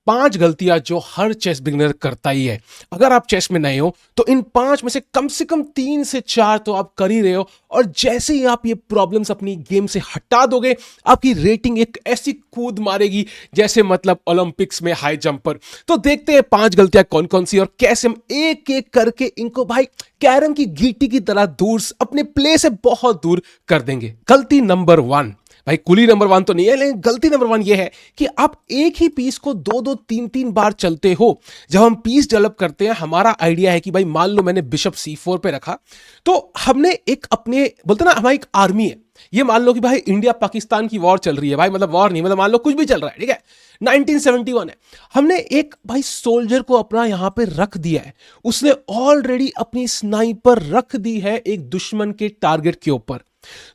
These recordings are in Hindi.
5 गलतियां जो हर चेस बिगिनर करता ही है। अगर आप चेस में नए हो तो इन 5 में से कम 3 से 4 तो आप कर ही रहे हो, और जैसे ही आप ये प्रॉब्लम्स अपनी गेम से हटा दोगे, आपकी रेटिंग एक ऐसी कूद मारेगी जैसे मतलब ओलंपिक्स में हाई जंपर। तो देखते हैं 5 गलतियां कौन कौन सी और कैसे हम एक एक करके इनको भाई कैरम की गीटी की तरह दूर अपने प्ले से बहुत दूर कर देंगे। गलती नंबर 1, भाई कुली नंबर 1 तो नहीं है, लेकिन गलती नंबर 1 ये है कि आप एक ही पीस को 2-2 3-3 बार चलते हो। जब हम पीस डेवलप करते हैं, हमारा आइडिया है कि भाई मान लो मैंने बिशप C4 पे रखा, तो हमने एक अपने बोलते ना हमारी एक आर्मी है। ये मान लो कि भाई इंडिया पाकिस्तान की वॉर चल रही है, भाई मतलब वॉर नहीं, मतलब मान लो कुछ भी चल रहा है, ठीक है, 1971 है। हमने एक भाई सोल्जर को अपना यहां पे रख दिया है, उसने ऑलरेडी अपनी स्नाइपर रख दी है एक दुश्मन के टारगेट के ऊपर।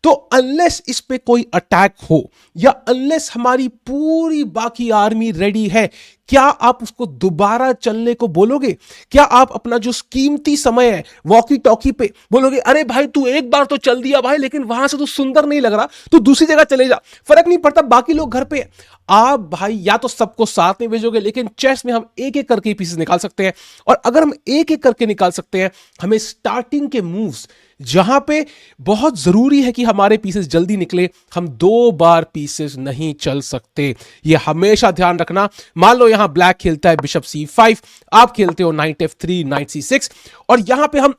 तो अनलेस इस पे कोई अटैक हो या अनलेस हमारी पूरी बाकी आर्मी रेडी है, क्या आप उसको दोबारा चलने को बोलोगे? क्या आप अपना जो कीमती समय है वॉकी टॉकी पे बोलोगे अरे भाई तू एक बार तो चल दिया भाई, लेकिन वहां से तो सुंदर नहीं लग रहा, तू दूसरी जगह चले जा, फर्क नहीं पड़ता, बाकी लोग घर पे। आप भाई या तो सबको साथ में भेजोगे, लेकिन चेस में हम एक एक करके पीसेस निकाल सकते हैं, और अगर हम एक एक करके निकाल सकते हैं, हमें स्टार्टिंग के मूव्स जहां पे बहुत जरूरी है कि हमारे पीसेस जल्दी निकले, हम 2 बार पीसेस नहीं चल सकते। यह हमेशा ध्यान रखना। मान लो यहां ब्लैक खेलता है बिशप C5, आप खेलते हो नाइट F3, नाइट C6, और यहां पे हम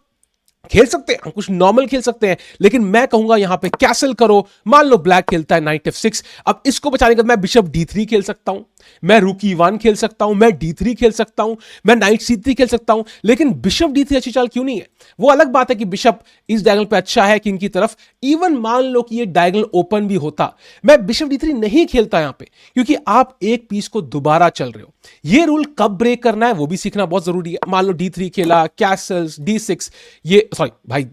खेल सकते हैं, हम कुछ नॉर्मल खेल सकते हैं, लेकिन मैं कहूंगा यहां पे कैसल करो। मान लो ब्लैक खेलता है नाइट F6, अब इसको बचाने के बाद मैं बिशप D3 खेल सकता हूं, मैं रूक E1 खेल सकता हूं, मैं D3 खेल सकता हूं, मैं नाइट C3 खेल सकता हूं, लेकिन बिशप D3 अच्छी चाल क्यों नहीं है? वो अलग बात है कि बिशप इस डायगोनल पे अच्छा है किंग की तरफ, इवन मान लो कि ये डायगोनल ओपन भी होता, मैं बिशप D3 नहीं खेलता यहां पे, क्योंकि आप एक पीस को दोबारा चल रहे हो। ये रूल कब ब्रेक करना है वो भी सीखना बहुत जरूरी है। मान लो D3 खेला, कैसल्स, D6, ये सॉरी भाई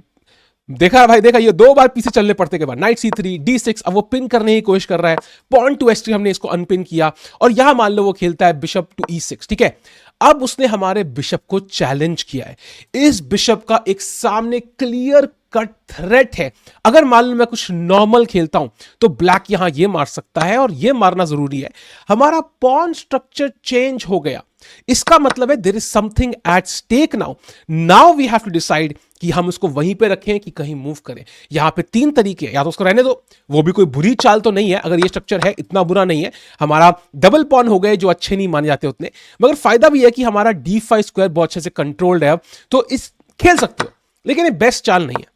देखा भाई, देखा ये 2 बार पीछे चलने पड़ते के बाद नाइट C3, D6, अब वो पिन करने की कोशिश कर रहा है, पॉन टू S3 हमने इसको अनपिन किया, और यहां मान लो वो खेलता है बिशप टू E6, ठीक है। अब उसने हमारे बिशप को चैलेंज किया है। इस बिशप का एक सामने क्लियर कट थ्रेट है। अगर मान लो मैं कुछ नॉर्मल खेलता हूं तो ब्लैक यहां ये मार सकता है, और ये मारना जरूरी है। हमारा पॉन स्ट्रक्चर चेंज हो गया, इसका मतलब है there is something at stake now we have to decide कि हम उसको वहीं पे रखें कि कहीं मूव करें। यहां पे 3 तरीके हैं, या तो उसको रहने दो, वो भी कोई बुरी चाल तो नहीं है, अगर ये स्ट्रक्चर है इतना बुरा नहीं है, हमारा डबल पॉन हो गए जो अच्छे नहीं माने जाते उतने, मगर फायदा भी है कि हमारा D5 स्क्वायर बहुत अच्छे से कंट्रोल्ड है, अब तो इस खेल सकते हो, लेकिन ये बेस्ट चाल नहीं है।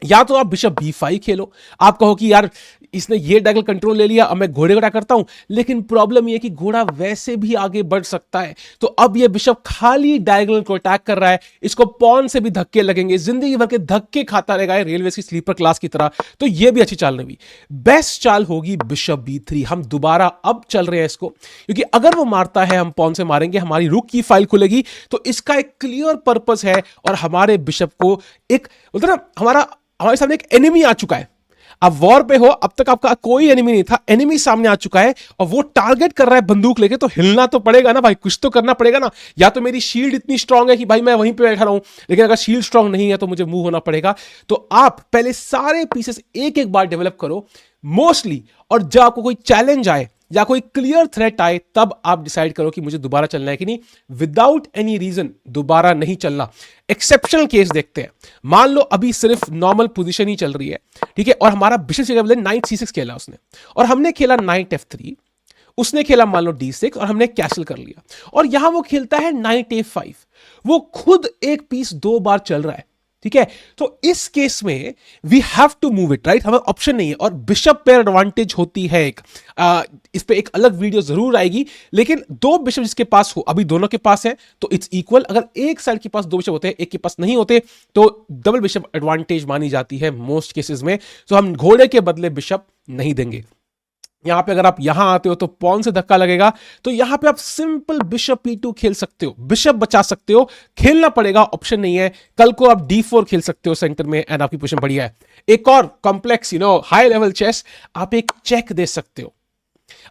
या तो आप बिशप B5 खेलो, आप कहो कि यार इसने ये डायगोनल कंट्रोल ले लिया, अब मैं घोड़े को अटैक करता हूं, लेकिन प्रॉब्लम ये है कि घोड़ा वैसे भी आगे बढ़ सकता है, तो अब ये बिशप खाली डायगोनल को अटैक कर रहा है, इसको पॉन से भी धक्के लगेंगे, जिंदगी भर के धक्के खाता रहेगा रेलवे की स्लीपर क्लास की तरह, तो ये भी अच्छी चाल नहीं हुई। बेस्ट चाल होगी बिशप B3। हम दोबारा अब चल रहे हैं इसको, क्योंकि अगर वो मारता है हम पॉन से मारेंगे, हमारी रुक की फाइल खुलेगी, तो इसका एक क्लियर पर्पस है, और हमारे बिशप को एक बोलते ना हमारे सामने एक एनिमी आ चुका है। अब वॉर पे हो, अब तक आपका कोई एनिमी नहीं था, एनिमी सामने आ चुका है, और वो टारगेट कर रहा है बंदूक लेके, तो हिलना तो पड़ेगा ना भाई, कुछ तो करना पड़ेगा ना। या तो मेरी शील्ड इतनी स्ट्रांग है कि भाई मैं वहीं पे बैठा रहूं, लेकिन अगर शील्ड स्ट्रांग नहीं है तो मुझे मूव होना पड़ेगा। तो आप पहले सारे पीसेस एक एक बार डेवलप करो मोस्टली, और जब आपको कोई चैलेंज आए या कोई क्लियर थ्रेट आए, तब आप डिसाइड करो कि मुझे दोबारा चलना है कि नहीं। विदाउट एनी रीजन दोबारा नहीं चलना। एक्सेप्शनल केस देखते हैं, मान लो अभी सिर्फ नॉर्मल पोजीशन ही चल रही है, ठीक है, और हमारा बिशप के बदले नाइट C6 खेला उसने, और हमने खेला नाइट F3, उसने खेला मान लो D6, और हमने कैसल कर लिया, और यहां वो खेलता है नाइट A5, वो खुद एक पीस 2 बार चल रहा है, ठीक है। तो इस केस में we have to move it, right, हमें ऑप्शन नहीं है, और बिशप पेयर एडवांटेज होती है एक, इस पे एक अलग वीडियो जरूर आएगी, लेकिन 2 बिशप जिसके पास हो, अभी दोनों के पास है तो इट्स इक्वल। अगर एक साइड के पास 2 बिशप होते हैं, एक के पास नहीं होते, तो डबल बिशप एडवांटेज मानी जाती है मोस्ट केसेस में, तो हम घोड़े के बदले बिशप नहीं देंगे। यहां पे अगर आप यहां आते हो तो पॉन से धक्का लगेगा, तो यहां पे आप सिंपल बिशप E2 खेल सकते हो, बिशप बचा सकते हो, खेलना पड़ेगा, ऑप्शन नहीं है। कल को आप D4 खेल सकते हो सेंटर में, एंड आपकी पोजीशन बढ़िया है। एक और कॉम्प्लेक्स हाई लेवल चेस, आप एक चेक दे सकते हो।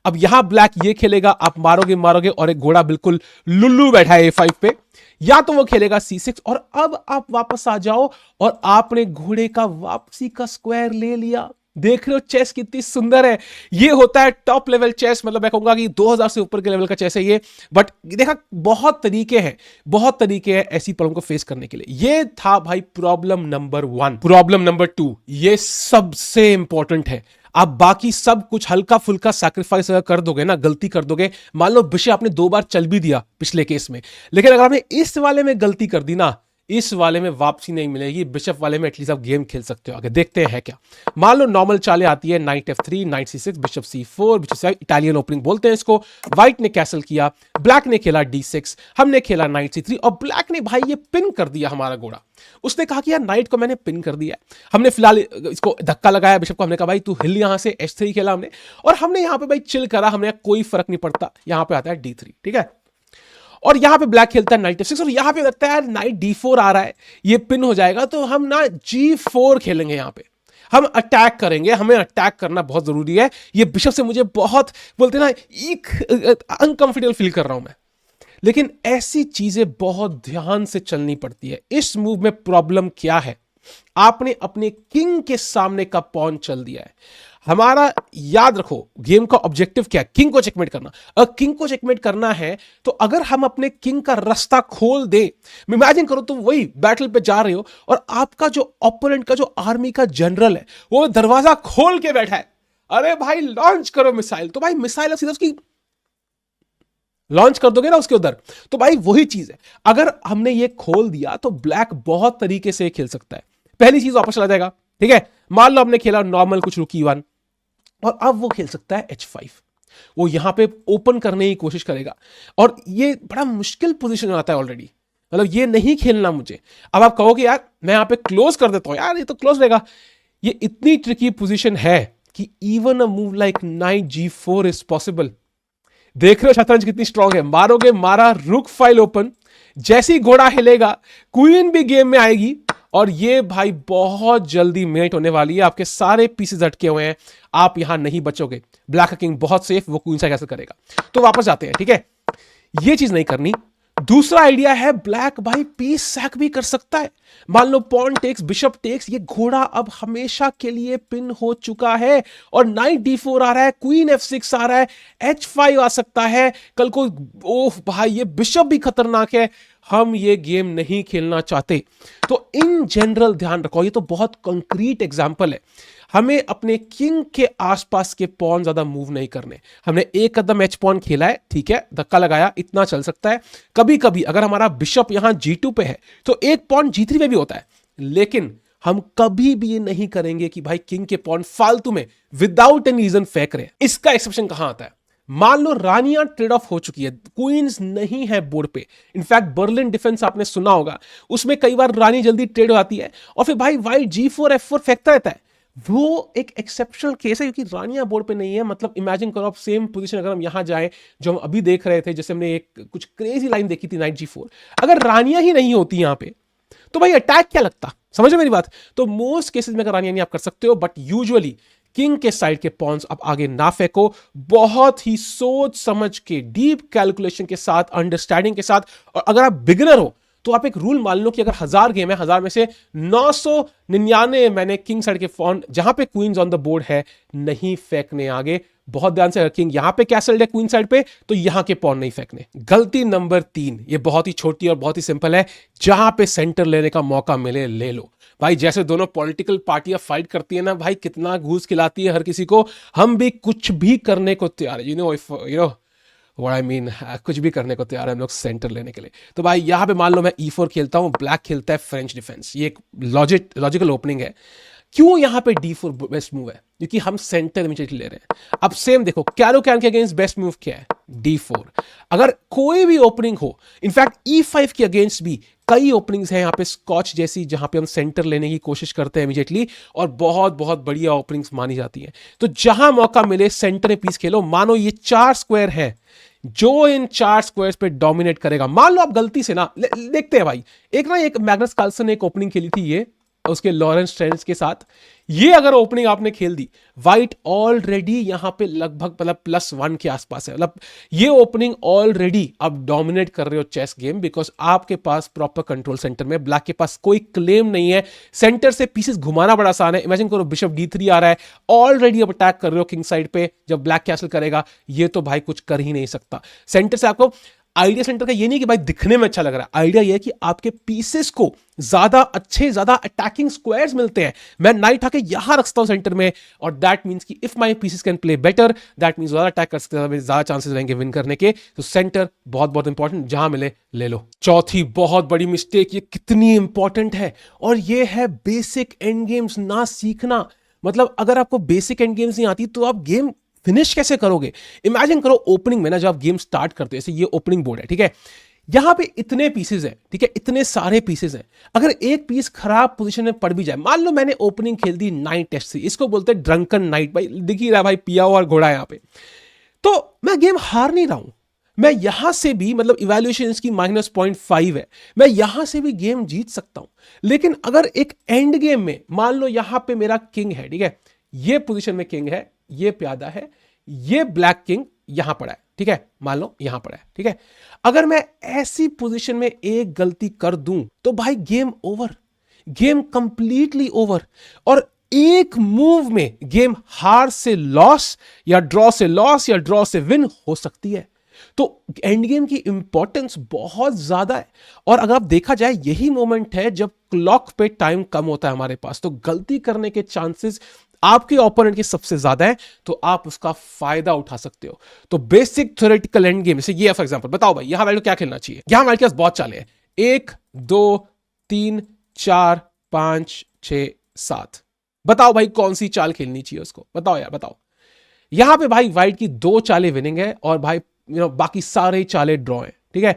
अब यहां ब्लैक ये खेलेगा, आप मारोगे, और एक घोड़ा बिल्कुल लुल्लू बैठा है A5 पे, या तो वो खेलेगा C6, और अब आप वापस आ जाओ, और आपने घोड़े का वापसी का स्क्वायर ले लिया। देख रहे हो चेस कितनी सुंदर है। ये होता है टॉप लेवल चेस, मतलब मैं कहूंगा कि 2000 से ऊपर के लेवल का चेस है ये। बट देखा, बहुत तरीके हैं, बहुत तरीके हैं ऐसी प्रॉब्लम को फेस करने के लिए। ये था भाई प्रॉब्लम नंबर 1। प्रॉब्लम नंबर 2, ये सबसे इंपॉर्टेंट है। आप बाकी सब कुछ हल्का फुल्का सैक्रिफाइस अगर कर दोगे ना, गलती कर दोगे, मान लो विषय आपने 2 बार चल भी दिया पिछले केस में, लेकिन अगर आपने इस वाले में गलती कर दी ना, इस वाले में वापसी नहीं मिलेगी। बिशप वाले में एटलीस्ट आप गेम खेल सकते हो आगे। देखते हैं क्या। मान लो नॉर्मल चालें आती है, night F3, night C6, bishop C4, bishop C5, Italian opening बोलते हैं इसको। व्हाइट ने कैसल किया, ब्लैक ने खेला D6, हमने खेला नाइट C3, और ब्लैक ने भाई ये पिन कर दिया हमारा घोड़ा। उसने कहा कि यार नाइट को मैंने पिन कर दिया है। हमने फिलहाल इसको धक्का लगाया बिशप को, हमने कहा भाई तू हिल यहां से, H3 खेला हमने, और हमने यहां पे भाई चिल करा, हमने कोई फर्क नहीं पड़ता। यहां पे आता है D3, ठीक है। और यहां पे ब्लैक खेलता है नाइट F6, और यहां पे लगता है नाइट D4 आ रहा है, ये पिन हो जाएगा, तो हम ना G4 खेलेंगे। यहां पे हम अटैक करेंगे, हमें अटैक करना बहुत जरूरी है। ये बिशप से मुझे बहुत बोलते ना एक अनकंफर्टेबल फील कर रहा हूं मैं। लेकिन ऐसी चीजें बहुत ध्यान से चलनी पड़ती है। इस मूव में प्रॉब्लम क्या है, आपने अपने किंग के सामने का पॉन चल दिया है। हमारा याद रखो गेम का ऑब्जेक्टिव क्या है, किंग को चेकमेट करना। अगर किंग को चेकमेट करना है तो अगर हम अपने किंग का रास्ता खोल दे, इमेजिन करो तुम वही बैटल पे जा रहे हो और आपका जो ओपोनेंट का जो आर्मी का जनरल है वो दरवाजा खोल के बैठा है, अरे भाई लॉन्च करो मिसाइल, तो भाई मिसाइल सीधा उसकी लॉन्च कर दोगे ना उसके उधर। तो भाई वही चीज है, अगर हमने ये खोल दिया तो ब्लैक बहुत तरीके से खेल सकता है। पहली चीज वापस चला जाएगा, ठीक है। मान लो हमने खेला नॉर्मल कुछ रुकी 1, और अब वो खेल सकता है H5। वो यहां पे ओपन करने की कोशिश करेगा, और ये बड़ा मुश्किल पोजीशन आता है ऑलरेडी, मतलब ये नहीं खेलना मुझे। अब आप कहोगे यार मैं यहां पे क्लोज कर देता हूं, यार ये तो क्लोज रहेगा। ये इतनी ट्रिकी पोजीशन है कि even a move like night G4 is possible. देख रहे हो शतरंज कितनी स्ट्रांग है। मारोगे, मारा, रुक फाइल ओपन, जैसी घोड़ा हिलेगा क्वीन भी गेम में आएगी, और ये भाई बहुत जल्दी मेट होने वाली है। आपके सारे पीसेस अटके हुए हैं, आप यहां नहीं बचोगे। ब्लैक का किंग बहुत सेफ, वो क्वीन साइड कैसे करेगा। तो वापस जाते हैं, ठीक है, ये चीज नहीं करनी। दूसरा आइडिया है, ब्लैक भाई पीस सैक भी कर सकता है। मान लो पॉन टेक्स, बिशप टेक्स, ये घोड़ा अब हमेशा के लिए पिन हो चुका है, और नाइट D4 आ रहा है, क्वीन F6 आ रहा है, H5 आ सकता है कल को। ओह भाई ये बिशप भी खतरनाक है, हम ये गेम नहीं खेलना चाहते। तो इन जनरल ध्यान रखो, ये तो बहुत कंक्रीट एग्जांपल है। हमें अपने किंग के आसपास के पॉन ज्यादा मूव नहीं करने। हमने एक कदम H पॉन खेला है, ठीक है, धक्का लगाया, इतना चल सकता है। कभी कभी अगर हमारा बिशप यहां G2 पे है तो एक पॉन G3 पे भी होता है, लेकिन हम कभी भी ये नहीं करेंगे कि भाई किंग के पॉन फालतू में विदाउट एनी रीजन फेंक रहे हैं। इसका एक्सेप्शन कहां आता है, मान लो रानियां ट्रेड ऑफ हो चुकी है, क्वींस नहीं है बोर्ड पे। इनफैक्ट बर्लिन डिफेंस आपने सुना होगा, उसमें कई बार रानी जल्दी ट्रेड हो जाती है, और फिर भाई वाइट G4 F4 फेंकता रहता है। वो एक एक्सेप्शनल केस है क्योंकि रानियां बोर्ड पे नहीं है। मतलब इमेजिन करो आप सेम पोजीशन अगर हम यहां जाएं जो हम अभी देख रहे थे, जैसे हमने एक कुछ क्रेजी लाइन देखी थी नाइट G4, अगर रानियां ही नहीं होती यहां पे तो भाई अटैक क्या लगता, समझ मेरी बात। तो मोस्ट केसेस में अगर रानियां नहीं आप कर सकते हो, बट यूजुअली किंग के साइड के पॉन्स आप आगे ना फेंको, बहुत ही सोच समझ के, डीप कैलकुलेशन के साथ, अंडरस्टैंडिंग के साथ। और अगर आप बिगिनर हो तो आप एक रूल मान लो कि अगर 1000 गेम है, 1000 में से 999 मैंने किंग साइड के पॉन जहां पे क्वींस ऑन द बोर्ड है नहीं फेंकने आगे। बहुत ध्यान से, अगर किंग यहां पे कैसल है क्वीन साइड पे तो यहां के पॉन नहीं फेंकने। गलती नंबर 3, ये बहुत ही छोटी और बहुत ही सिंपल है, जहां पे सेंटर लेने का मौका मिले ले लो। भाई जैसे दोनों पॉलिटिकल पार्टियां फाइट करती है ना भाई, कितना घूस खिलाती है हर किसी को, हम भी कुछ भी करने को तैयार है। You know what I mean, कुछ भी करने को तैयार है हम लोग सेंटर लेने के लिए। तो भाई यहां पे मान लो मैं E4 खेलता हूं, ब्लैक खेलता है फ्रेंच डिफेंस, ये एक लॉजिकल ओपनिंग है। क्यों यहां पे D4 बेस्ट मूव है, क्योंकि हम सेंटर इमीडिएटली ले रहे हैं। अब सेम देखो कैरोकैन के अगेंस्ट बेस्ट मूव क्या है, D4। अगर कोई भी ओपनिंग हो, इनफैक्ट E5 के अगेंस्ट भी कई ओपनिंग्स हैं यहाँ पे, स्कॉच जैसी, जहां पे हम सेंटर लेने की कोशिश करते हैं इमीडिएटली, और बहुत बहुत बढ़िया ओपनिंग्स मानी जाती हैं। तो जहां मौका मिले सेंटर में पीस खेलो। मानो ये 4 स्क्वायर है, जो इन 4 स्क्वायर्स पे डोमिनेट करेगा। मान लो आप गलती से ना देखते हैं भाई, एक मैग्नस कार्लसन ने एक ओपनिंग खेली थी, ये उसके लॉरेंस ट्रेंड्स के साथ। ये अगर ओपनिंग आपने खेल दी, वाइट ऑलरेडी यहां पे लगभग मतलब +1 के आसपास है। मतलब ये ओपनिंग ऑलरेडी आप डोमिनेट कर रहे हो चेस गेम, बिकॉज आपके पास प्रॉपर कंट्रोल सेंटर में, ब्लैक के पास कोई क्लेम नहीं है। सेंटर से पीसेस घुमाना बड़ा आसान है। इमेजिन करो बिशप D3 आ रहा है, ऑलरेडी अब अटैक कर रहे हो किंग साइड पे, जब ब्लैक कैसल करेगा ये तो भाई कुछ कर ही नहीं सकता। सेंटर से आपको आइडिया सेंटर का ये नहीं कि भाई दिखने में अच्छा लग रहा है, आइडिया ये है कि आपके पीसेस को ज्यादा अच्छे, ज्यादा अटैकिंग स्क्वायर्स मिलते हैं। मैं नाइट आके यहां रखता हूं सेंटर में, और दैट मींस कि if my pieces can play better, that means ज्यादा अटैक कर सकते हैं, ज्यादा चांसेस रहेंगे विन करने के। तो सेंटर बहुत बहुत इंपॉर्टेंट, जहां मिले ले लो। चौथी बहुत बड़ी मिस्टेक, ये कितनी इंपॉर्टेंट है, और ये है बेसिक एंड गेम्स ना सीखना। मतलब अगर आपको बेसिक एंड गेम्स नहीं आती तो आप गेम फिनिश कैसे करोगे? इमेजिन करो ओपनिंग में ना, जब आप गेम स्टार्ट करते हो, जैसे ये ओपनिंग बोर्ड है, ठीक है, यहां पे इतने पीसेस हैं, ठीक है, इतने सारे पीसेस हैं। अगर एक पीस खराब पोजीशन में पड़ भी जाए, मान लो मैंने ओपनिंग खेल दी नाइट H3, इसको बोलते हैं ड्रंकन नाइट, भाई दिख ही रहा भाई पिया हुआ घोड़ा यहां पे, तो मैं गेम हार नहीं रहा हूं। मैं यहां से भी, मतलब इवैल्यूएशन इसकी -0.5 है, मैं यहां से भी गेम जीत सकता हूं। लेकिन अगर एक एंड गेम में, मान लो यहां पे मेरा किंग है, ठीक है, ये पोजीशन में किंग है, ये प्यादा है, ये ब्लैक किंग यहां पड़ा है, ठीक है, मान लो यहां पड़ा है, ठीक है, अगर मैं ऐसी पोजीशन में एक गलती कर दूं तो भाई game over, game completely over. और एक मूव में गेम हार से लॉस, या ड्रॉ से लॉस, या ड्रॉ से विन हो सकती है। तो एंड गेम की इंपॉर्टेंस बहुत ज्यादा है। और अगर आप देखा जाए, यही मोमेंट है जब क्लॉक पे टाइम कम होता है हमारे पास, तो गलती करने के चांसेस आपके ओपोनेंट की सबसे ज्यादा है, तो आप उसका फायदा उठा सकते हो। तो बेसिक थ्योरेटिकल एंड गेम, जैसे ये फॉर एग्जांपल, बताओ भाई यहां वैल्यू क्या खेलना चाहिए? यहां हमारे पास बहुत चाले हैं, 1 2 3 4 5 6 7। बताओ भाई कौन सी चाल खेलनी चाहिए उसको, बताओ यार बताओ। यहां पे भाई व्हाइट की 2 चालें विनिंग है, और भाई बाकी सारे चालें ड्रॉ है, ठीक है।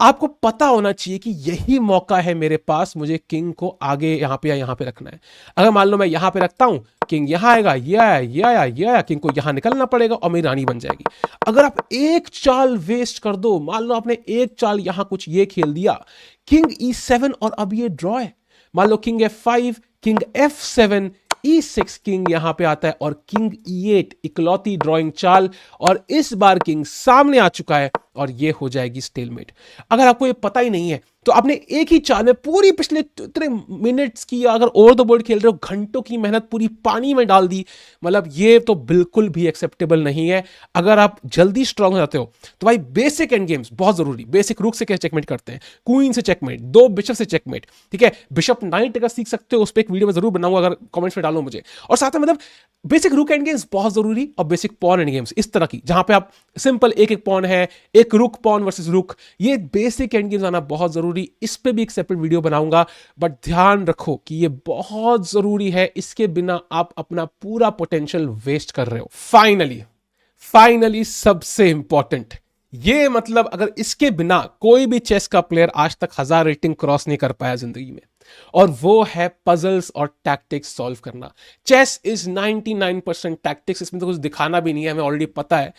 आपको पता होना चाहिए कि यही मौका है मेरे पास, मुझे किंग को आगे यहां पे या यहां पे रखना है। अगर मान लो मैं यहां पे रखता हूं, किंग यहां आएगा, ये आया, ये आया, ये आया, किंग को यहां निकलना पड़ेगा और मेरी रानी बन जाएगी। अगर आप एक चाल वेस्ट कर दो, मान लो आपने एक चाल यहां कुछ ये खेल दिया, किंग E7, और अब ये ड्रॉ है। मान लो king F5, king F7, E6, king यहां पे आता है, और किंग E8, इकलौती ड्रॉइंग चाल, और इस बार किंग सामने आ चुका है, और ये हो जाएगी स्टेलमेट। अगर आपको ये पता ही नहीं है तो आपने एक ही चाल में पूरी पिछले इतने मिनट्स की, अगर ओवर द बोर्ड खेल रहे हो, घंटों की मेहनत पूरी पानी में डाल दी। मतलब ये तो बिल्कुल भी एक्सेप्टेबल नहीं है। अगर आप जल्दी स्ट्रांग हो जाते हो तो भाई बेसिक एंड गेम्स बहुत जरूरी। बेसिक रुक से कैसे चेकमेट करते हैं, क्वीन से चेकमेट, 2 बिशप से चेकमेट, ठीक है, बिशप नाइट अगर सीख सकते हो उस पर एक वीडियो में जरूर बनाऊंगा, अगर कमेंट्स में डालो मुझे। और साथ में मतलब बेसिक रुक एंड गेम्स बहुत जरूरी, और बेसिक पॉन एंड गेम्स इस तरह की, जहां पे आप सिंपल एक एक पॉन है, एक रुक पॉन वर्सेस रुक, ये बेसिक एंड गेम्स आना बहुत जरूरी। इस पे भी एक सेपरेट वीडियो बनाऊंगा, बट ध्यान रखो कि ये बहुत जरूरी है, इसके बिना आप अपना पूरा पोटेंशियल वेस्ट कर रहे हो। फाइनली सबसे इंपॉर्टेंट, ये मतलब अगर इसके बिना कोई भी चेस का प्लेयर आज तक 1000 रेटिंग क्रॉस नहीं कर पाया जिंदगी में, और वो है पजल्स और टैक्टिक्स सॉल्व करना। चेस इज 99% टैक्टिक्स, इसमें तो कुछ दिखाना भी नहीं है, हमें ऑलरेडी पता है।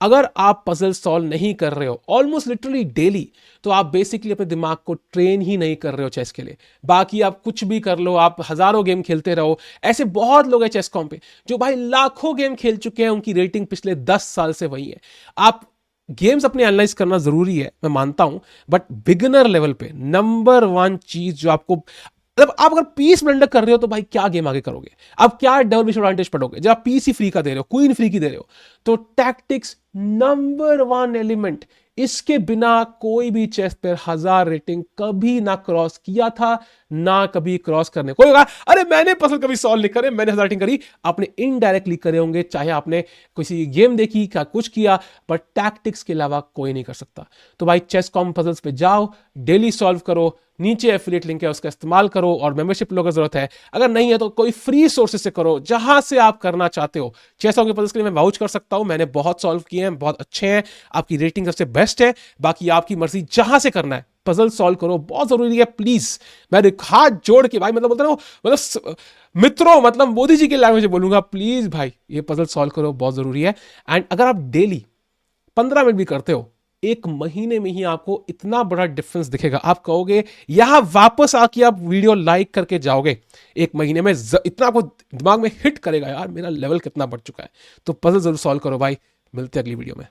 अगर आप पजल सॉल्व नहीं कर रहे हो ऑलमोस्ट लिटरली डेली, तो आप बेसिकली अपने दिमाग को ट्रेन ही नहीं कर रहे हो चेस के लिए। बाकी आप कुछ भी कर लो, आप हजारों गेम खेलते रहो, ऐसे बहुत लोग हैं चेस कॉम पे जो भाई लाखों गेम खेल चुके हैं, उनकी रेटिंग पिछले 10 साल से वही है। आप गेम्स अपने एनालाइज करना जरूरी है, मैं मानता हूं, बट बिगिनर लेवल पे नंबर 1 चीज जो आपको, मतलब आप अगर पीस ब्लंडर कर रहे हो तो भाई क्या गेम आगे करोगे? आप क्या डबल बिशप एडवांटेज पढ़ोगे जब आप पीस ही फ्री का दे रहे हो, क्वीन फ्री की दे रहे हो? तो टैक्टिक्स नंबर 1 एलिमेंट, इसके बिना कोई भी चेस प्लेयर 1000 रेटिंग कभी ना क्रॉस किया था, ना कभी क्रॉस करने। कोई होगा अरे मैंने पजल कभी सॉल्व नहीं करे, मैंने 1000 रेटिंग करी, आपने इनडायरेक्टली करे होंगे, चाहे आपने किसी गेम देखी, क्या कुछ किया, बट टैक्टिक्स के अलावा कोई नहीं कर सकता। तो भाई चेस कॉम पजल्स पे जाओ, डेली सॉल्व करो, नीचे एफिलिएट लिंक है उसका इस्तेमाल करो, और मेंबरशिप लोगों की जरूरत है, अगर नहीं है तो कोई फ्री सोर्सेज से करो, जहां से आप करना चाहते हो। चेस कॉम के पजल्स के लिए मैं वाउच कर सकता हूं, मैंने बहुत सॉल्व किए हैं, बहुत अच्छे हैं, आपकी रेटिंग सबसे बेस्ट है। बाकी आपकी मर्जी, जहां से करना है पजल सॉल्व करो, बहुत जरूरी है। प्लीज मैं हाथ जोड़ के भाई, मतलब बोलता हूं, मतलब मित्रों, मतलब मोदी जी के लैंग्वेज में बोलूंगा, प्लीज भाई ये पजल सॉल्व करो, बहुत जरूरी है। एंड अगर आप डेली 15 मिनट भी करते हो, 1 महीने में ही आपको इतना बड़ा डिफरेंस दिखेगा। आप कहोगे यहां वापस आके आप वीडियो लाइक करके जाओगे, 1 महीने में इतना आपको दिमाग में हिट करेगा, यार मेरा लेवल कितना बढ़ चुका है। तो पजल जरूर सॉल्व करो भाई। मिलते हैं अगली वीडियो में।